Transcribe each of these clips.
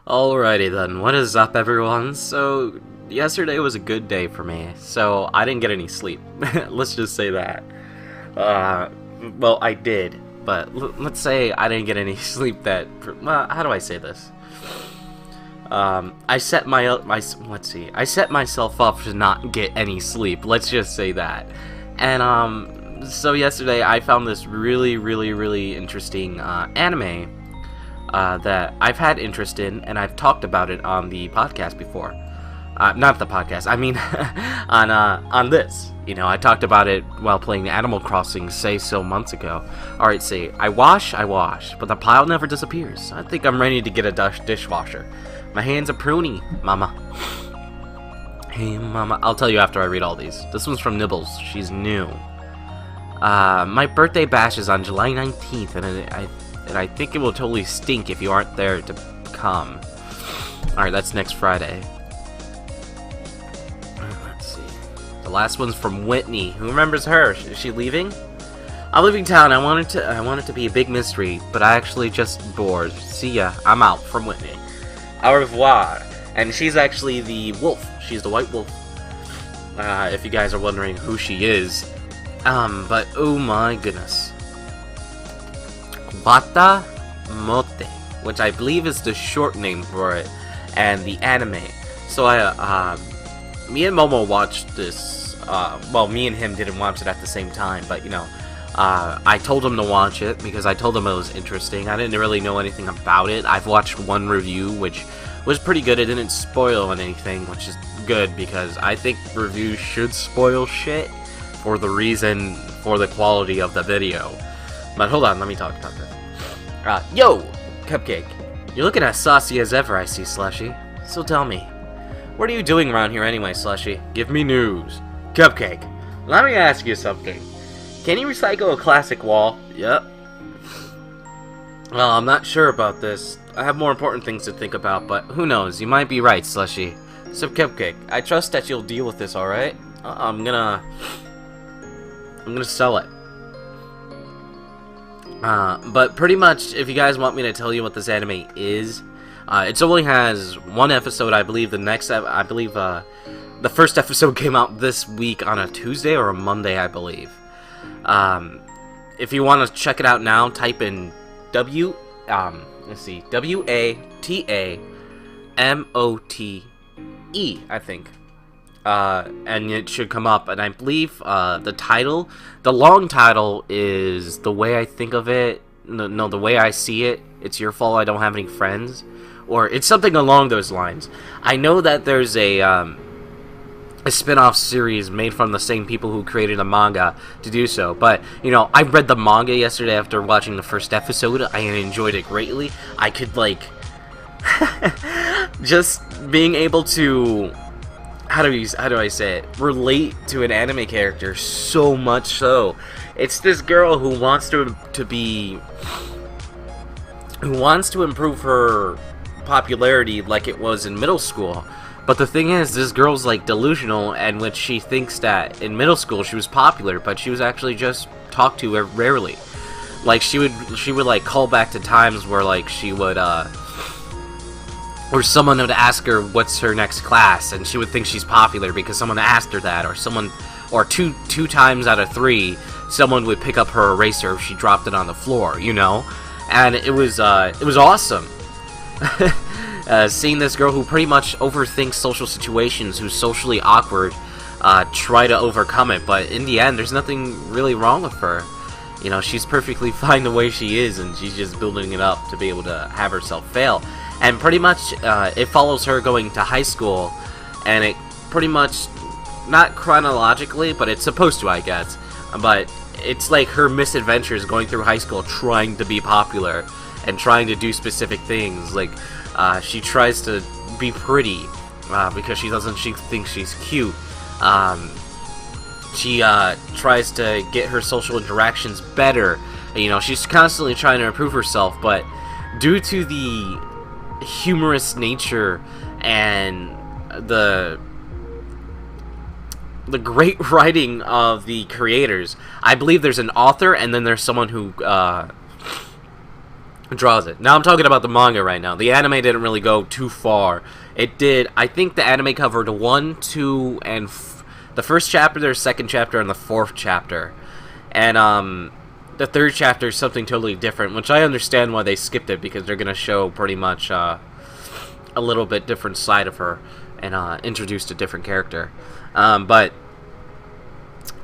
Alrighty then, what is up everyone? So, yesterday was a good day for me, so I didn't get any sleep. Let's just say that. Well, I did, but let's say I didn't get any sleep that... Well, how do I say this? I set I set myself up to not get any sleep, let's just say that. And, so yesterday I found this really interesting, anime that I've had interest in, and I've talked about it on the podcast before. Not the podcast, I mean on this. You know, I talked about it while playing Animal Crossing say so months ago. Alright, see, I wash, but the pile never disappears. I think I'm ready to get a dishwasher. My hands are pruny, mama. Hey, mama. I'll tell you after I read all these. This one's from Nibbles. She's new. My birthday bash is on July 19th, and I think it will totally stink if you aren't there to come. Alright, that's next Friday. Let's see. The last one's from Whitney. Who remembers her? Is she leaving? I'm leaving town. I want it to be a big mystery, but I actually just bored. See ya. I'm out. From Whitney. Au revoir. And she's actually the wolf. She's the white wolf. If you guys are wondering who she is. But oh my goodness. Bata Mote, which I believe is the short name for it, and the anime. So me and Momo watched this, well, me and him didn't watch it at the same time, but, you know, I told him to watch it because I told him it was interesting. I didn't really know anything about it. I've watched one review, which was pretty good. It didn't spoil anything, which is good, because I think reviews should spoil shit for the quality of the video. But hold on, let me talk about this. Yo! Cupcake. You're looking as saucy as ever, I see, Slushy. So tell me, what are you doing around here anyway, Slushy? Give me news. Cupcake, let me ask you something. Can you recycle a classic wall? Yep. Well, I'm not sure about this. I have more important things to think about, but who knows? You might be right, Slushy. So, Cupcake, I trust that you'll deal with this, alright? I'm gonna sell it. But pretty much, if you guys want me to tell you what this anime is, it only has one episode. I believe the first episode came out this week on a Tuesday or a Monday, I believe. If you want to check it out now, type in WATAMOTE, I think. And it should come up, and I believe the long title is The Way I Think of It, no, The Way I See It, It's Your Fault I Don't Have Any Friends, or it's something along those lines. I know that there's a spin-off series made from the same people who created the manga to do so, but, you know, I read the manga yesterday after watching the first episode. I enjoyed it greatly. I could, like, just being able to... How do I say it? Relate to an anime character so much so. It's this girl who wants to improve her popularity like it was in middle school. But the thing is, this girl's like delusional, and which she thinks that in middle school she was popular, but she was actually just talked to rarely. Like she would like call back to times where like she would or someone would ask her what's her next class, and she would think she's popular because someone asked her that, or two times out of three, someone would pick up her eraser if she dropped it on the floor, you know? And it was awesome. Seeing this girl who pretty much overthinks social situations, who's socially awkward, try to overcome it, but in the end, there's nothing really wrong with her. You know, she's perfectly fine the way she is, and she's just building it up to be able to have herself fail. And pretty much, it follows her going to high school, and it pretty much, not chronologically, but it's supposed to, I guess, but it's like her misadventures going through high school trying to be popular, and trying to do specific things, like, she tries to be pretty, because she thinks she's cute. She tries to get her social interactions better. You know, she's constantly trying to improve herself, but due to the humorous nature and the great writing of the creators, I believe there's an author and then there's someone who draws it. Now I'm talking about the manga right now. The anime didn't really go too far. It did. I think the anime covered 1, 2, and the first chapter, their second chapter, and the fourth chapter. And the third chapter is something totally different, which I understand why they skipped it, because they're gonna show pretty much a little bit different side of her and introduced a different character. But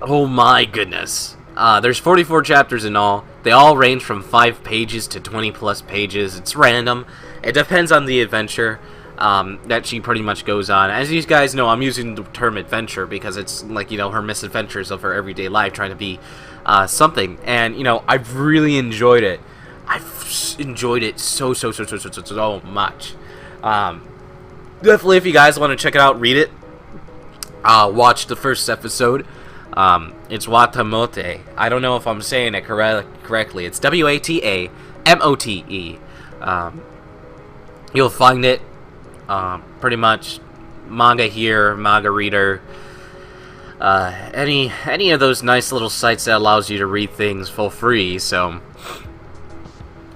oh my goodness. There's 44 chapters in all. They all range from 5 pages to 20 plus pages. It's random. It depends on the adventure that she pretty much goes on. As you guys know, I'm using the term adventure because it's like, you know, her misadventures of her everyday life trying to be something. And, you know, I've really enjoyed it. I've enjoyed it so much. Definitely, if you guys want to check it out, read it. Watch the first episode. It's Watamote. I don't know if I'm saying it correctly. It's Watamote. You'll find it pretty much manga here, manga reader, any of those nice little sites that allows you to read things for free. So,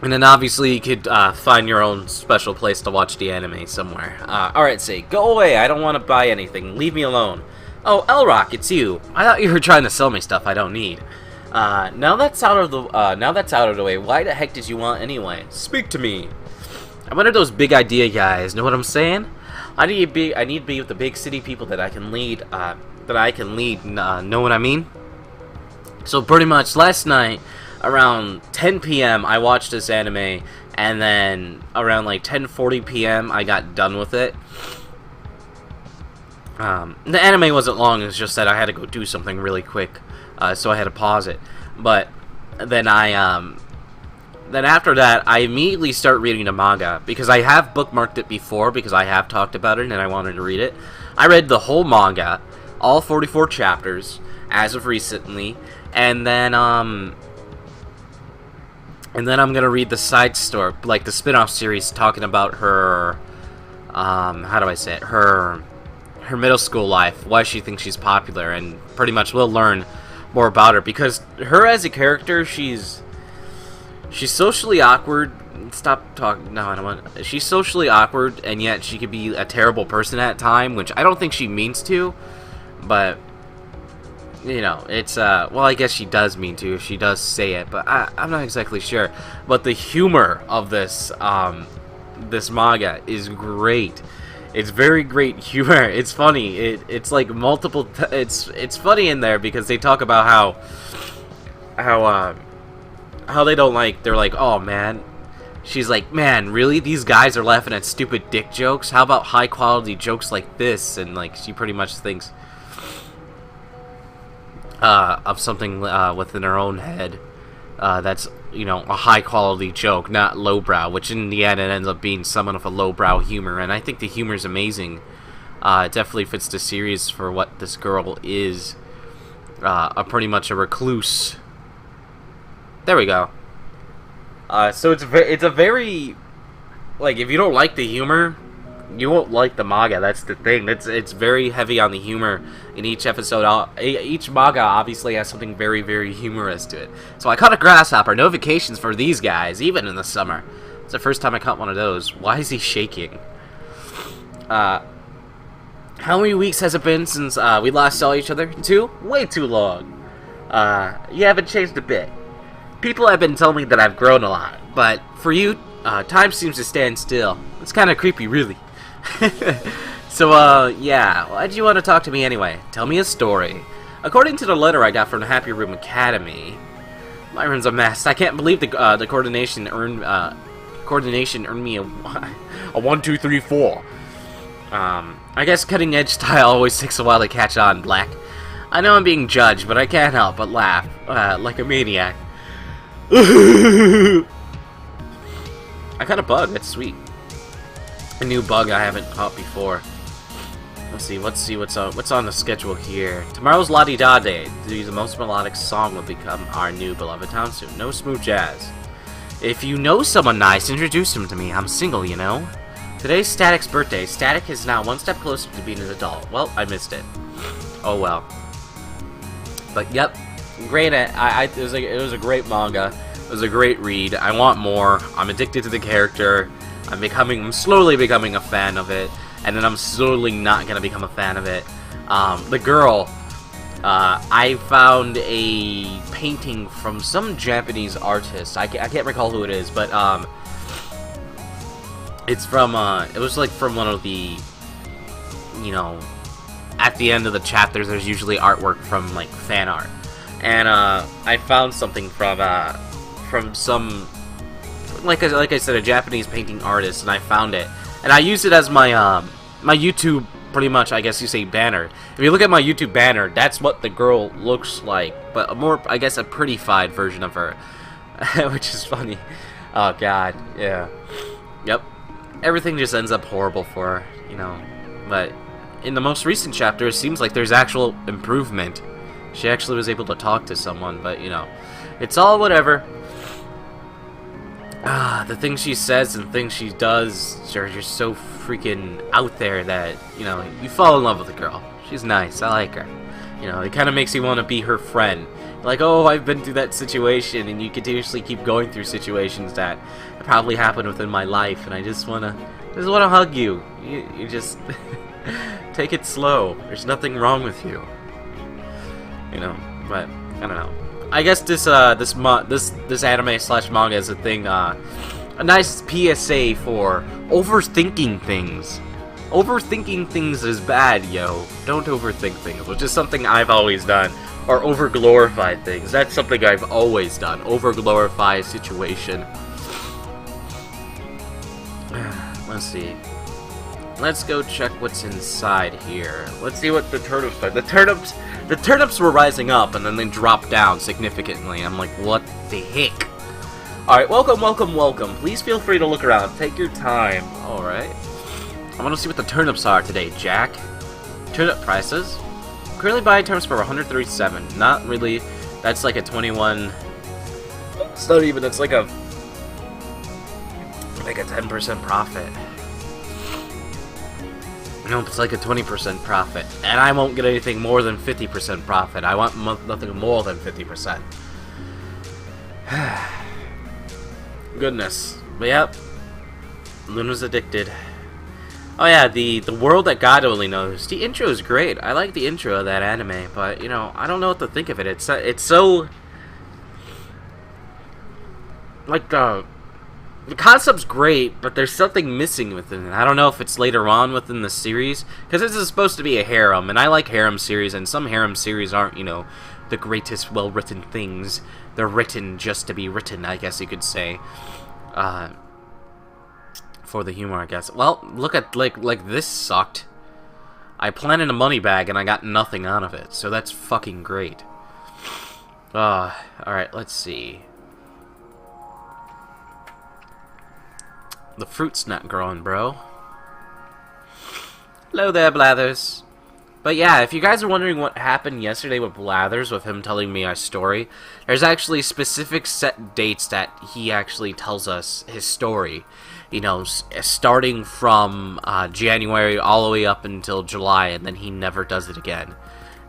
and then obviously you could find your own special place to watch the anime somewhere. Alright, say, go away. I don't want to buy anything. Leave me alone. Oh, Elrock, it's you. I thought you were trying to sell me stuff I don't need. Now that's out of the way, why the heck did you want anyway? Speak to me. I'm one of those big idea guys. Know what I'm saying? I need to be with the big city people that I can lead. Know what I mean? So pretty much last night around 10 p.m. I watched this anime, and then around like 10:40 p.m. I got done with it. The anime wasn't long, it's just that I had to go do something really quick, so I had to pause it. But then then after that, I immediately start reading the manga, because I have bookmarked it before, because I have talked about it and I wanted to read it. I read the whole manga, all 44 chapters, as of recently, and then I'm gonna read the side story, like the spin-off series talking about her, how do I say it, her middle school life, why she thinks she's popular, and pretty much we'll learn more about her, because her as a character, she's socially awkward. Stop talking. No, I don't want. She's socially awkward, and yet she could be a terrible person at time, which I don't think she means to, but you know, it's well, I guess she does mean to if she does say it, but I'm not exactly sure. But the humor of this this manga is great. It's very great humor. It's funny. It's like multiple. It's funny in there because they talk about how they don't like. They're like, oh man. She's like, man, really? These guys are laughing at stupid dick jokes? How about high quality jokes like this? And like, she pretty much thinks of something within her own head that's, you know, a high quality joke, not lowbrow, which in the end it ends up being somewhat of a lowbrow humor. And I think the humor is amazing. It definitely fits the series for what this girl is, pretty much a recluse. There we go. So it's a very, like, if you don't like the humor, you won't like the manga. That's the thing. It's very heavy on the humor in each episode. Each manga obviously has something very, very humorous to it. So I caught a grasshopper. Notifications for these guys, even in the summer. It's the first time I caught one of those. Why is he shaking? How many weeks has it been since we last saw each other? 2? Way too long. You haven't changed a bit. People have been telling me that I've grown a lot, but for you, time seems to stand still. It's kind of creepy, really. So, yeah, why'd you want to talk to me anyway? Tell me a story. According to the letter I got from the Happy Room Academy, Myron's a mess. I can't believe the coordination earned me a 1, 2, 3, 4. I guess cutting edge style always takes a while to catch on, Black. I know I'm being judged, but I can't help but laugh like a maniac. I caught a bug. That's sweet. A new bug I haven't caught before. Let's see what's on the schedule here. Tomorrow's La Di Da Day. The most melodic song will become our new beloved town soon. No smooth jazz. If you know someone nice, introduce him to me. I'm single, you know. Today's Static's birthday. Static is now one step closer to being an adult. Well, I missed it. Oh well. But yep. Great. It was a great manga. It was a great read. I want more. I'm addicted to the character. I'm slowly becoming a fan of it, and then I'm slowly not gonna become a fan of it. The girl, I found a painting from some Japanese artist. I can't recall who it is, but it's from it was like from one of the, you know, at the end of the chapters there's usually artwork from like fan art, and I found something from some, like I said, a Japanese painting artist, and I found it, and I used it as my my YouTube, pretty much, I guess you say, banner. If you look at my YouTube banner, that's what the girl looks like, but a more, I guess, a prettified version of her, which is funny. Oh god, yeah, yep. Everything just ends up horrible for her, you know. But in the most recent chapter, it seems like there's actual improvement. She actually was able to talk to someone, but you know, it's all whatever. The things she says and things she does are just so freaking out there that, you know, you fall in love with the girl. She's nice. I like her. You know, it kind of makes you want to be her friend. Like, oh, I've been through that situation, and you continuously keep going through situations that probably happened within my life, and I just wanna hug you. You just take it slow. There's nothing wrong with you. You know, but I don't know. I guess this anime slash manga is a thing, a nice PSA for overthinking things. Overthinking things is bad, yo. Don't overthink things, which is something I've always done. Or overglorify things. That's something I've always done. Overglorify a situation. Let's see. Let's go check what's inside here. Let's see what the turnips are. The turnips were rising up, and then they dropped down significantly. I'm like, what the heck? Alright, welcome. Please feel free to look around. Take your time. Alright. I want to see what the turnips are today, Jack. Turnip prices. Currently buying turnips for 137. Not really. That's like a 21. It's not even. It's like a 10% profit. Nope, it's like a 20% profit. And I won't get anything more than 50% profit. I want nothing more than 50%. Goodness. But yep. Luna's addicted. Oh yeah, the world that God only knows. The intro is great. I like the intro of that anime, but you know, I don't know what to think of it. It's so like the concept's great, but there's something missing within it. I don't know if it's later on within the series, because this is supposed to be a harem, and I like harem series, and some harem series aren't, you know, the greatest well-written things. They're written just to be written, I guess you could say. For the humor, I guess. Well, look at, like this sucked. I planted a money bag, and I got nothing out of it, so that's fucking great. Alright, let's see. The fruit's not growing, bro. Hello there, Blathers. But yeah, if you guys are wondering what happened yesterday with Blathers, with him telling me our story, there's actually specific set dates that he actually tells us his story. You know, starting from January all the way up until July, and then he never does it again.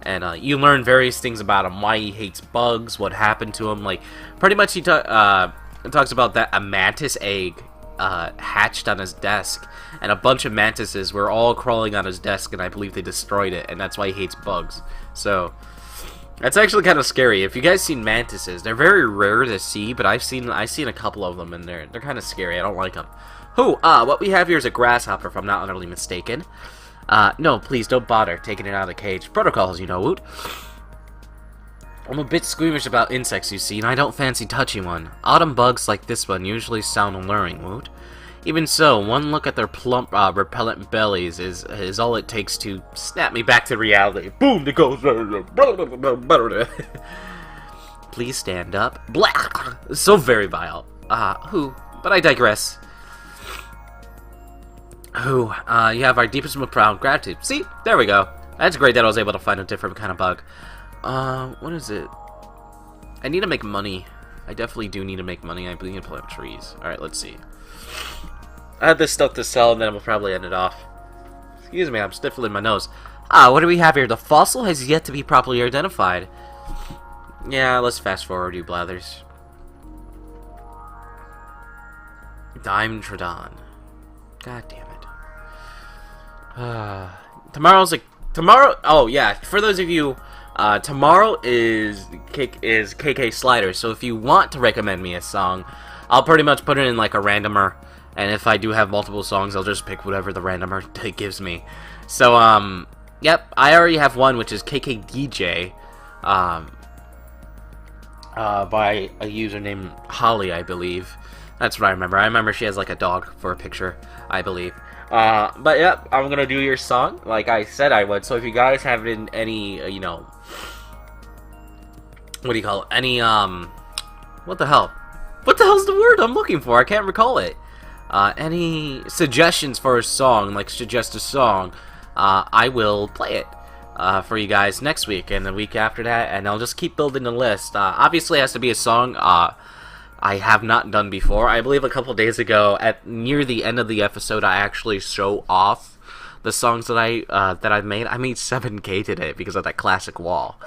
And you learn various things about him, why he hates bugs, what happened to him. Like, pretty much he talks about that a mantis egg hatched on his desk, and a bunch of mantises were all crawling on his desk, and I believe they destroyed it, and that's why he hates bugs. So that's actually kind of scary. If you guys seen mantises, they're very rare to see, but I've seen a couple of them, and they're kind of scary. I don't like them. What we have here is a grasshopper, if I'm not utterly mistaken. No, please don't bother taking it out of the cage. Protocols, you know, Woot. I'm a bit squeamish about insects, you see, and I don't fancy touching one. Autumn bugs like this one usually sound alluring, Woot. Even so, one look at their plump, repellent bellies is all it takes to snap me back to reality. Boom! It goes. Please stand up. Blah! So very vile. But I digress. You have our deepest and profound gratitude. See? There we go. That's great that I was able to find a different kind of bug. What is it? I need to make money. I definitely do need to make money. I need to plant trees. Alright, let's see. I have this stuff to sell, and then we'll probably end it off. Excuse me, I'm sniffling my nose. What do we have here? The fossil has yet to be properly identified. Yeah, let's fast forward, you Blathers. Dimetrodon. God damn it. Tomorrow. Oh yeah, for those of you, tomorrow is KK Slider. So if you want to recommend me a song, I'll pretty much put it in like a randomer, and if I do have multiple songs, I'll just pick whatever the randomer gives me. So yep, I already have one, which is KKDJ, by a user named Holly, I believe. That's what I remember. I remember she has like a dog for a picture, I believe. But yep, I'm gonna do your song like I said I would. So if you guys have any, what do you call it? Any, what the hell? What the hell's the word I'm looking for? I can't recall it. Any suggestions for a song, like suggest a song, I will play it for you guys next week and the week after that, and I'll just keep building the list. Obviously, it has to be a song I have not done before. I believe a couple days ago, near the end of the episode, I actually show off the songs that I've made. I made 7K today because of that classic wall.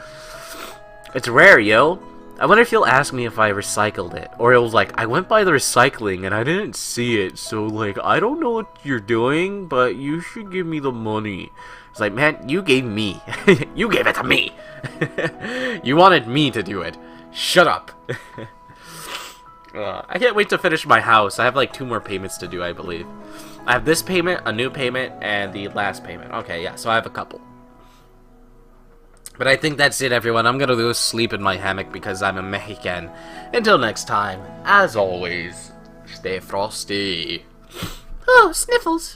It's rare, yo. I wonder if you'll ask me if I recycled it, or it was like I went by the recycling and I didn't see it, so like I don't know what you're doing, but you should give me the money. It's like, man, you gave me, you gave it to me. You wanted me to do it. Shut up. I can't wait to finish my house. I have like 2 more payments to do, I believe. I have this payment, a new payment, and the last payment. Okay, yeah, so I have a couple. But I think that's it, everyone. I'm gonna go sleep in my hammock because I'm a Mexican. Until next time, as always, stay frosty. Oh, sniffles.